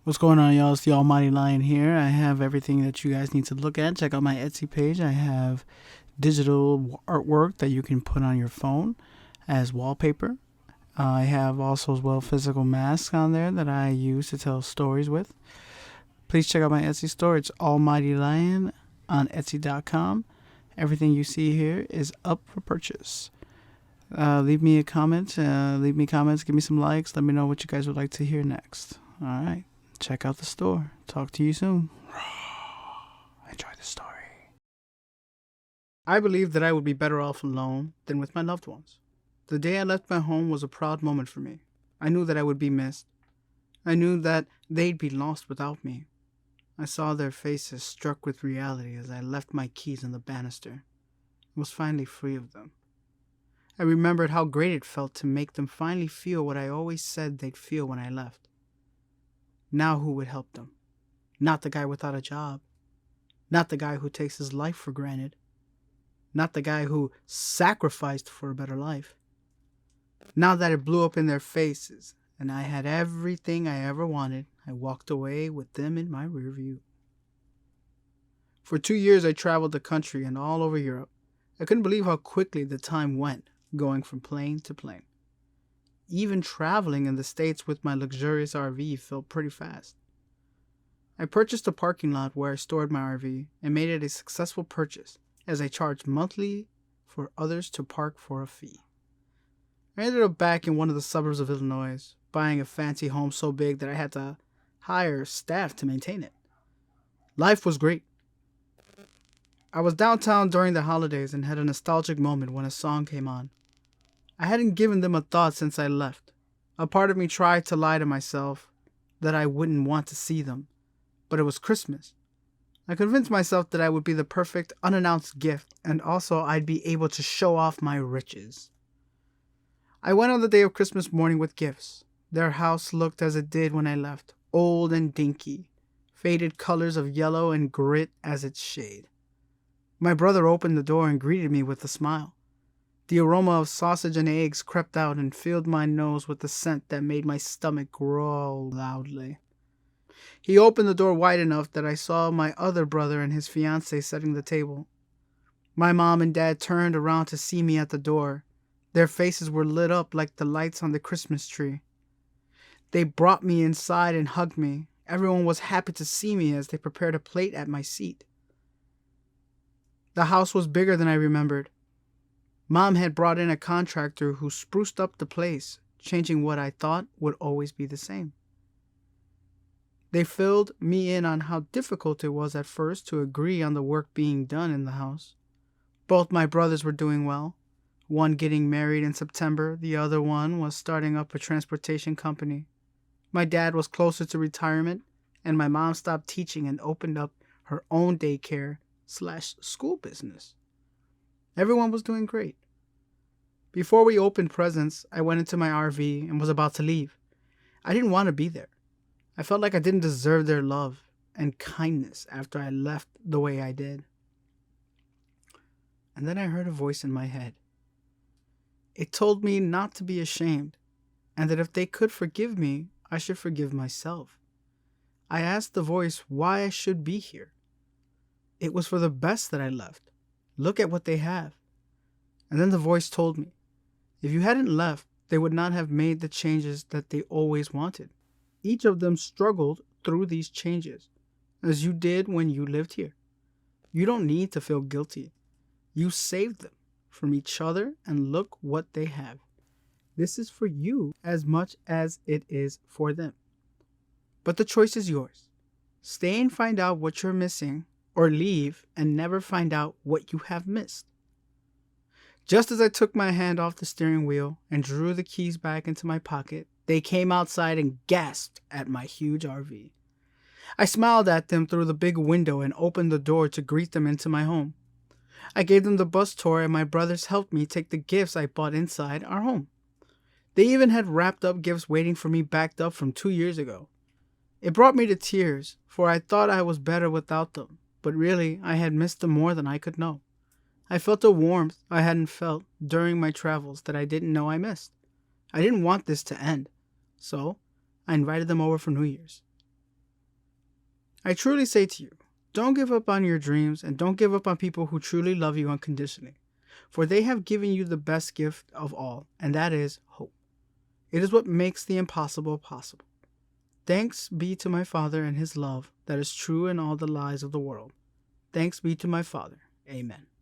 What's going on, y'all? It's the Almighty Lion here. I have everything that you guys need to look at. Check out my Etsy page. I have digital artwork that you can put on your phone as wallpaper. I have also as well physical masks on there that I use to tell stories with. Please check out my Etsy store. It's Almighty Lion on Etsy.com. Everything you see here is up for purchase. Leave me a comment. Leave me comments. Give me some likes. Let me know what you guys would like to hear next. All right. Check out the store. Talk to you soon. Enjoy the story. I believed that I would be better off alone than with my loved ones. The day I left my home was a proud moment for me. I knew that I would be missed. I knew that they'd be lost without me. I saw their faces struck with reality as I left my keys on the banister. I was finally free of them. I remembered how great it felt to make them finally feel what I always said they'd feel when I left. Now who would help them? Not the guy without a job. Not the guy who takes his life for granted. Not the guy who sacrificed for a better life. Now that it blew up in their faces and I had everything I ever wanted, I walked away with them in my rear view. For 2 years I traveled the country and all over Europe. I couldn't believe how quickly the time went, going from plane to plane. Even traveling in the States with my luxurious RV felt pretty fast. I purchased a parking lot where I stored my RV and made it a successful purchase as I charged monthly for others to park for a fee. I ended up back in one of the suburbs of Illinois, buying a fancy home so big that I had to hire staff to maintain it. Life was great. I was downtown during the holidays and had a nostalgic moment when a song came on. I hadn't given them a thought since I left. A part of me tried to lie to myself that I wouldn't want to see them, but it was Christmas. I convinced myself that I would be the perfect unannounced gift and also I'd be able to show off my riches. I went on the day of Christmas morning with gifts. Their house looked as it did when I left, old and dinky, faded colors of yellow and grit as its shade. My brother opened the door and greeted me with a smile. The aroma of sausage and eggs crept out and filled my nose with a scent that made my stomach growl loudly. He opened the door wide enough that I saw my other brother and his fiancée setting the table. My mom and dad turned around to see me at the door. Their faces were lit up like the lights on the Christmas tree. They brought me inside and hugged me. Everyone was happy to see me as they prepared a plate at my seat. The house was bigger than I remembered. Mom had brought in a contractor who spruced up the place, changing what I thought would always be the same. They filled me in on how difficult it was at first to agree on the work being done in the house. Both my brothers were doing well. One getting married in September, the other one was starting up a transportation company. My dad was closer to retirement, and my mom stopped teaching and opened up her own daycare/school business. Everyone was doing great. Before we opened presents, I went into my RV and was about to leave. I didn't want to be there. I felt like I didn't deserve their love and kindness after I left the way I did. And then I heard a voice in my head. It told me not to be ashamed, and that if they could forgive me, I should forgive myself. I asked the voice why I should be here. It was for the best that I left. Look at what they have. And then the voice told me, if you hadn't left, they would not have made the changes that they always wanted. Each of them struggled through these changes, as you did when you lived here. You don't need to feel guilty. You saved them from each other, and look what they have. This is for you as much as it is for them. But the choice is yours. Stay and find out what you're missing, or leave and never find out what you have missed. Just as I took my hand off the steering wheel and drew the keys back into my pocket, they came outside and gasped at my huge RV. I smiled at them through the big window and opened the door to greet them into my home. I gave them the bus tour and my brothers helped me take the gifts I bought inside our home. They even had wrapped up gifts waiting for me backed up from 2 years ago. It brought me to tears, for I thought I was better without them. But really, I had missed them more than I could know. I felt a warmth I hadn't felt during my travels that I didn't know I missed. I didn't want this to end, so I invited them over for New Year's. I truly say to you, don't give up on your dreams and don't give up on people who truly love you unconditionally, for they have given you the best gift of all, and that is hope. It is what makes the impossible possible. Thanks be to my Father and his love that is true in all the lies of the world. Thanks be to my Father. Amen.